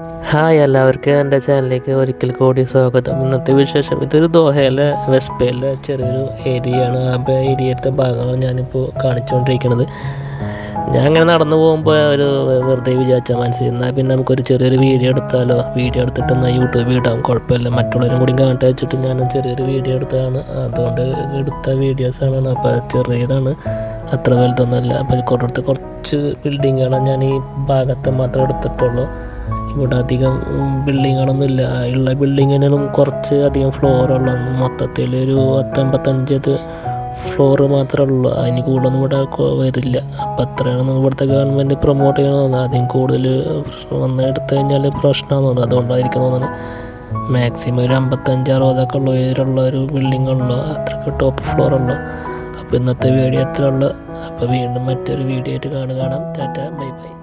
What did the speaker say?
Hi, എല്ലാവർക്കും എൻ്റെ ചാനലിലേക്ക് ഒരിക്കൽ കൂടി സ്വാഗതം. ഇന്നത്തെ വിശേഷം ഇതൊരു ദോഹയിലെ വെസ്പയിലെ ചെറിയൊരു ഏരിയയാണ്. ആ ഏരിയത്തെ ഭാഗമാണ് ഞാനിപ്പോൾ കാണിച്ചുകൊണ്ടിരിക്കുന്നത്. ഞാൻ അങ്ങനെ നടന്നു പോകുമ്പോൾ ഒരു വെറുതെ വിചാരിച്ച മനസ്സിൽ പിന്നെ നമുക്കൊരു ചെറിയൊരു വീഡിയോ എടുത്താലോ, വീഡിയോ എടുത്തിട്ട് എന്നാൽ യൂട്യൂബിൽ ഇടാം, കുഴപ്പമില്ല, മറ്റുള്ളവരും കൂടി കാണട്ടെ വെച്ചിട്ട് ഞാൻ ചെറിയൊരു വീഡിയോ എടുത്തതാണ്. അതുകൊണ്ട് എടുത്ത വീഡിയോസാണ്. അപ്പോൾ ചെറിയതാണ്, അത്ര വലുതൊന്നുമല്ല. അപ്പോൾ കുറച്ച് ബിൽഡിങ്ങുകളാണ് ഞാൻ ഈ ഭാഗത്ത് മാത്രം എടുത്തിട്ടുള്ളൂ. ഇവിടെ അധികം ബിൽഡിങ്ങുകളൊന്നുമില്ല. ഉള്ള ബിൽഡിങ്ങിനും കുറച്ച് അധികം ഫ്ലോറുള്ള, മൊത്തത്തിൽ ഒരു 55 ഫ്ലോറ് മാത്രമേ ഉള്ളൂ. അതിന് കൂടുതലൊന്നും ഇവിടെ വരില്ല. അപ്പം അത്രയാണ് ഇവിടുത്തെ ഗവൺമെൻറ് പ്രൊമോട്ട് ചെയ്യണമെന്ന് തോന്നുന്നത്. അതിന് കൂടുതൽ വന്ന് എടുത്തു കഴിഞ്ഞാൽ പ്രശ്നമാണെന്ന് തോന്നുന്നു. അതുകൊണ്ടായിരിക്കും തോന്നുന്നത്. മാക്സിമം ഒരു 55-60 ഉള്ള ഒരു ബിൽഡിങ്ങുള്ളൂ, അത്രയ്ക്ക് ടോപ്പ് ഫ്ലോറുള്ളൂ. അപ്പോൾ ഇന്നത്തെ വീഡിയോ എത്ര ഉള്ളൂ. അപ്പോൾ വീണ്ടും മറ്റൊരു വീഡിയോ ആയിട്ട് കാണാം. Tata, bye bye.